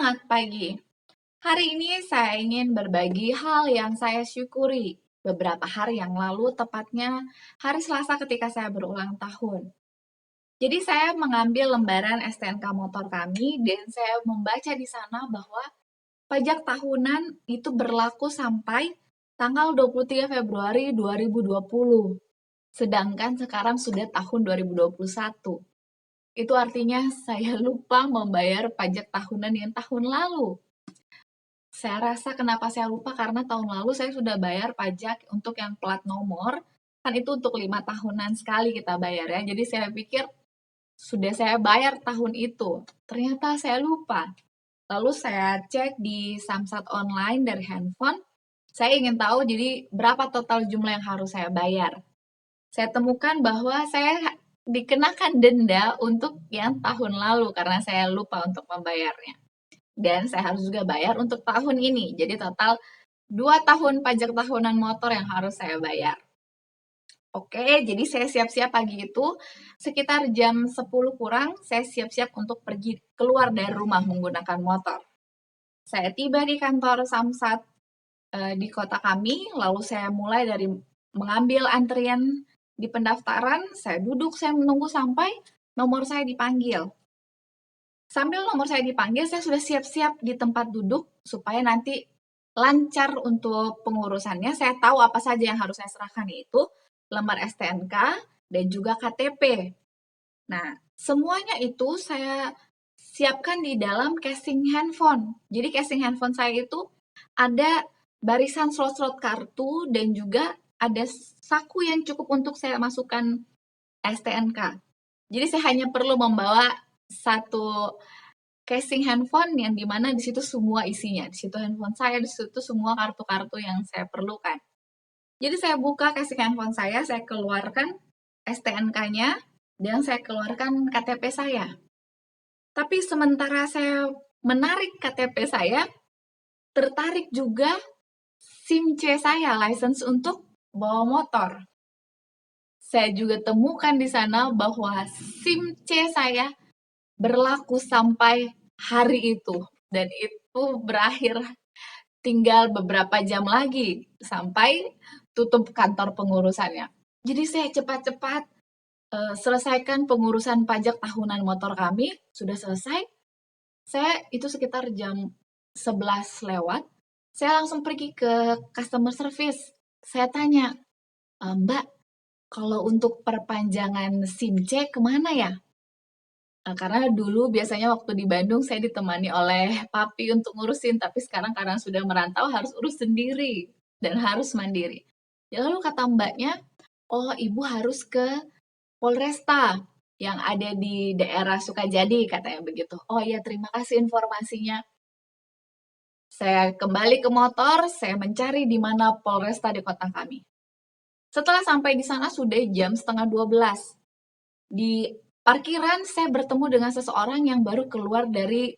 Semangat pagi! Hari ini saya ingin berbagi hal yang saya syukuri beberapa hari yang lalu, tepatnya hari Selasa ketika saya berulang tahun. Jadi saya mengambil lembaran STNK motor kami dan saya membaca di sana bahwa pajak tahunan itu berlaku sampai tanggal 23 Februari 2020. Sedangkan sekarang sudah tahun 2021. Itu artinya saya lupa membayar pajak tahunan yang tahun lalu. Saya rasa kenapa saya lupa karena tahun lalu saya sudah bayar pajak untuk yang plat nomor, kan itu untuk 5 tahunan sekali kita bayar ya. Jadi saya pikir sudah saya bayar tahun itu. Ternyata saya lupa. Lalu saya cek di Samsat online dari handphone. Saya ingin tahu jadi berapa total jumlah yang harus saya bayar. Saya temukan bahwa saya dikenakan denda untuk yang tahun lalu karena saya lupa untuk membayarnya. Dan saya harus juga bayar untuk tahun ini. Jadi total 2 tahun pajak tahunan motor yang harus saya bayar. Oke, jadi saya siap-siap pagi itu, sekitar jam 10 kurang, saya siap-siap untuk pergi keluar dari rumah menggunakan motor. Saya tiba di kantor Samsat di kota kami, lalu saya mulai dari mengambil antrian di pendaftaran, saya duduk, saya menunggu sampai nomor saya dipanggil. Sambil nomor saya dipanggil, saya sudah siap-siap di tempat duduk supaya nanti lancar untuk pengurusannya. Saya tahu apa saja yang harus saya serahkan, yaitu lembar STNK dan juga KTP. Nah, semuanya itu saya siapkan di dalam casing handphone. Jadi casing handphone saya itu ada barisan slot-slot kartu dan juga ada saku yang cukup untuk saya masukkan STNK. Jadi saya hanya perlu membawa satu casing handphone yang dimana di situ semua isinya. Di situ handphone saya, di situ semua kartu-kartu yang saya perlukan. Jadi saya buka casing handphone saya keluarkan STNK-nya, dan saya keluarkan KTP saya. Tapi sementara saya menarik KTP saya, tertarik juga SIM C saya, license untuk bawa motor. Saya juga temukan di sana bahwa SIM C saya berlaku sampai hari itu. Dan itu berakhir tinggal beberapa jam lagi sampai tutup kantor pengurusannya. Jadi saya cepat-cepat selesaikan pengurusan pajak tahunan motor kami, sudah selesai. Saya itu sekitar jam 11 lewat, saya langsung pergi ke customer service. Saya tanya, Mbak, kalau untuk perpanjangan SIM C kemana ya? Karena dulu biasanya waktu di Bandung saya ditemani oleh papi untuk ngurusin, tapi sekarang karena sudah merantau harus urus sendiri dan harus mandiri. Ya lalu kata mbaknya, oh ibu harus ke Polresta yang ada di daerah Sukajadi, katanya begitu. Oh iya, terima kasih informasinya. Saya kembali ke motor, saya mencari di mana Polresta di kota kami. Setelah sampai di sana sudah jam setengah 12. Di parkiran saya bertemu dengan seseorang yang baru keluar dari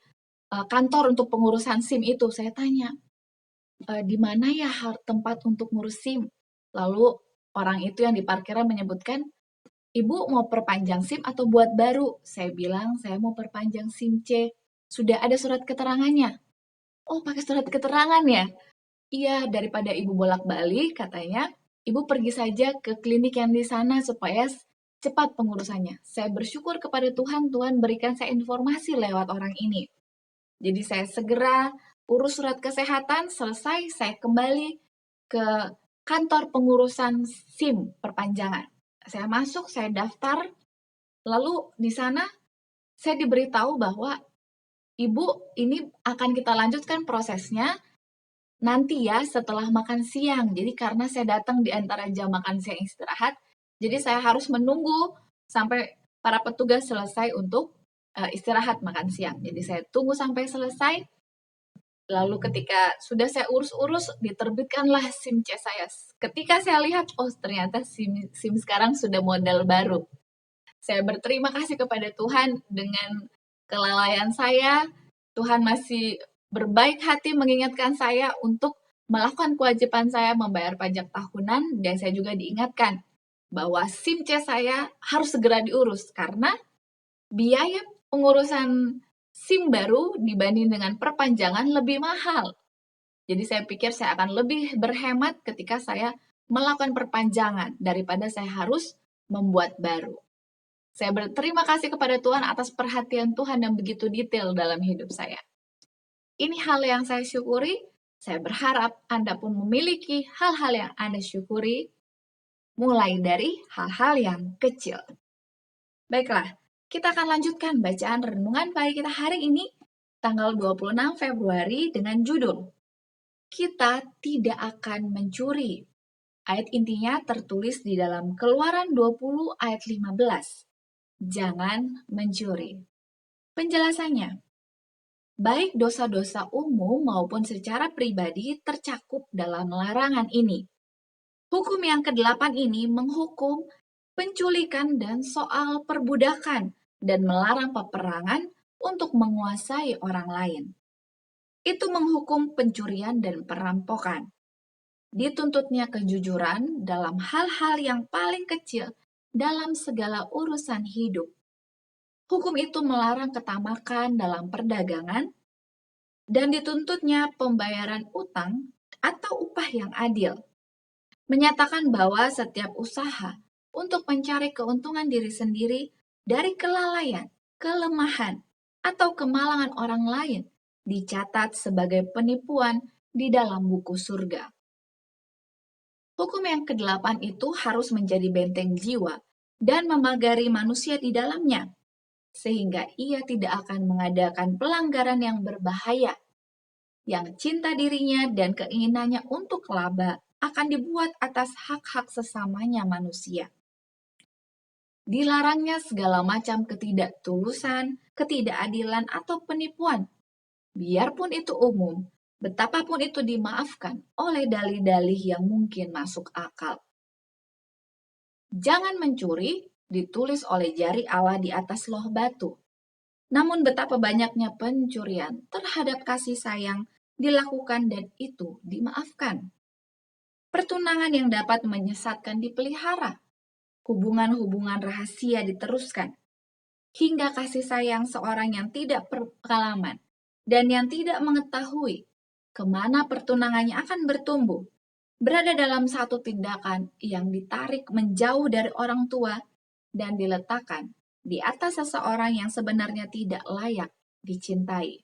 kantor untuk pengurusan SIM itu. Saya tanya, di mana ya tempat untuk ngurus SIM? Lalu orang itu yang di parkiran menyebutkan, Ibu mau perpanjang SIM atau buat baru? Saya bilang, saya mau perpanjang SIM C. Sudah ada surat keterangannya. Oh, pakai surat keterangan ya? Iya, daripada Ibu bolak-balik, katanya, Ibu pergi saja ke klinik yang di sana supaya cepat pengurusannya. Saya bersyukur kepada Tuhan, Tuhan berikan saya informasi lewat orang ini. Jadi saya segera urus surat kesehatan, selesai, saya kembali ke kantor pengurusan SIM perpanjangan. Saya masuk, saya daftar, lalu di sana saya diberitahu bahwa Ibu, ini akan kita lanjutkan prosesnya nanti ya setelah makan siang. Jadi karena saya datang di antara jam makan siang istirahat, jadi saya harus menunggu sampai para petugas selesai untuk istirahat makan siang. Jadi saya tunggu sampai selesai. Lalu ketika sudah saya urus-urus, diterbitkanlah SIM C saya. Ketika saya lihat, oh ternyata SIM sekarang sudah model baru. Saya berterima kasih kepada Tuhan dengan kelalaian saya. Tuhan masih berbaik hati mengingatkan saya untuk melakukan kewajiban saya membayar pajak tahunan, dan saya juga diingatkan bahwa SIM C saya harus segera diurus karena biaya pengurusan SIM baru dibanding dengan perpanjangan lebih mahal. Jadi saya pikir saya akan lebih berhemat ketika saya melakukan perpanjangan daripada saya harus membuat baru. Saya berterima kasih kepada Tuhan atas perhatian Tuhan yang begitu detail dalam hidup saya. Ini hal yang saya syukuri. Saya berharap Anda pun memiliki hal-hal yang Anda syukuri, mulai dari hal-hal yang kecil. Baiklah, kita akan lanjutkan bacaan renungan pagi kita hari ini, tanggal 26 Februari dengan judul, Kita Tidak Akan Mencuri. Ayat intinya tertulis di dalam Keluaran 20 ayat 15. Jangan mencuri. Penjelasannya, baik dosa-dosa umum maupun secara pribadi tercakup dalam larangan ini. Hukum yang ke-8 ini menghukum penculikan dan soal perbudakan dan melarang peperangan untuk menguasai orang lain. Itu menghukum pencurian dan perampokan. Dituntutnya kejujuran dalam hal-hal yang paling kecil dalam segala urusan hidup. Hukum itu melarang ketamakan dalam perdagangan dan dituntutnya pembayaran utang atau upah yang adil. Menyatakan bahwa setiap usaha untuk mencari keuntungan diri sendiri dari kelalaian, kelemahan, atau kemalangan orang lain dicatat sebagai penipuan di dalam buku surga. Hukum yang ke-8 itu harus menjadi benteng jiwa dan memagari manusia di dalamnya, sehingga ia tidak akan mengadakan pelanggaran yang berbahaya. Yang cinta dirinya dan keinginannya untuk laba akan dibuat atas hak-hak sesamanya manusia. Dilarangnya segala macam ketidaktulusan, ketidakadilan, atau penipuan. Biarpun itu umum, betapapun itu dimaafkan oleh dalih-dalih yang mungkin masuk akal. Jangan mencuri ditulis oleh jari Allah di atas loh batu. Namun betapa banyaknya pencurian terhadap kasih sayang dilakukan dan itu dimaafkan. Pertunangan yang dapat menyesatkan dipelihara. Hubungan-hubungan rahasia diteruskan. Hingga kasih sayang seorang yang tidak berpengalaman dan yang tidak mengetahui kemana pertunangannya akan bertumbuh, berada dalam satu tindakan yang ditarik menjauh dari orang tua dan diletakkan di atas seseorang yang sebenarnya tidak layak dicintai.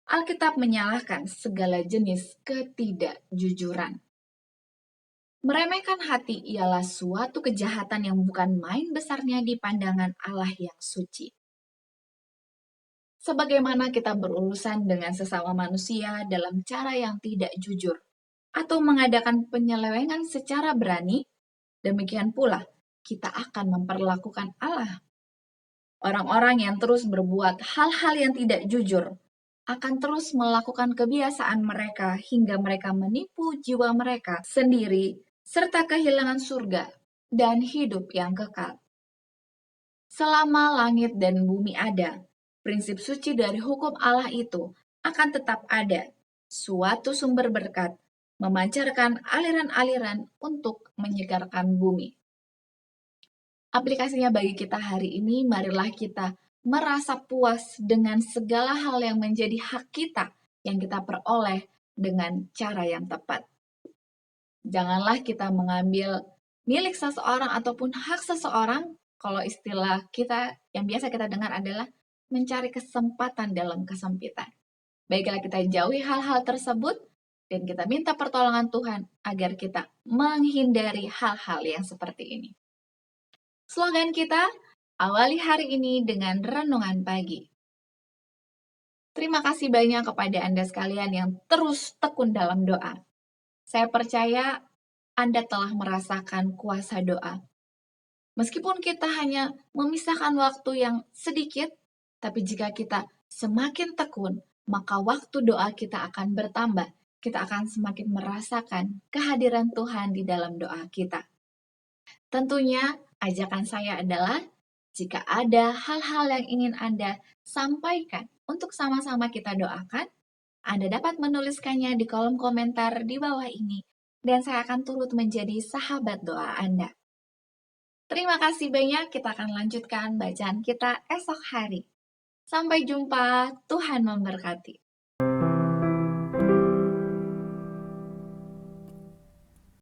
Alkitab menyalahkan segala jenis ketidakjujuran. Meremehkan hati ialah suatu kejahatan yang bukan main besarnya di pandangan Allah yang suci. Sebagaimana kita berurusan dengan sesama manusia dalam cara yang tidak jujur, atau mengadakan penyelewengan secara berani, demikian pula kita akan memperlakukan Allah. Orang-orang yang terus berbuat hal-hal yang tidak jujur akan terus melakukan kebiasaan mereka hingga mereka menipu jiwa mereka sendiri serta kehilangan surga dan hidup yang kekal. Selama langit dan bumi ada, prinsip suci dari hukum Allah itu akan tetap ada, suatu sumber berkat, memancarkan aliran-aliran untuk menyegarkan bumi. Aplikasinya bagi kita hari ini, marilah kita merasa puas dengan segala hal yang menjadi hak kita yang kita peroleh dengan cara yang tepat. Janganlah kita mengambil milik seseorang ataupun hak seseorang, kalau istilah kita yang biasa kita dengar adalah mencari kesempatan dalam kesempitan. Baiklah kita jauhi hal-hal tersebut dan kita minta pertolongan Tuhan agar kita menghindari hal-hal yang seperti ini. Slogan kita, awali hari ini dengan renungan pagi. Terima kasih banyak kepada Anda sekalian yang terus tekun dalam doa. Saya percaya Anda telah merasakan kuasa doa. Meskipun kita hanya memisahkan waktu yang sedikit, tapi jika kita semakin tekun, maka waktu doa kita akan bertambah. Kita akan semakin merasakan kehadiran Tuhan di dalam doa kita. Tentunya, ajakan saya adalah jika ada hal-hal yang ingin Anda sampaikan untuk sama-sama kita doakan, Anda dapat menuliskannya di kolom komentar di bawah ini, dan saya akan turut menjadi sahabat doa Anda. Terima kasih banyak, kita akan lanjutkan bacaan kita esok hari. Sampai jumpa, Tuhan memberkati.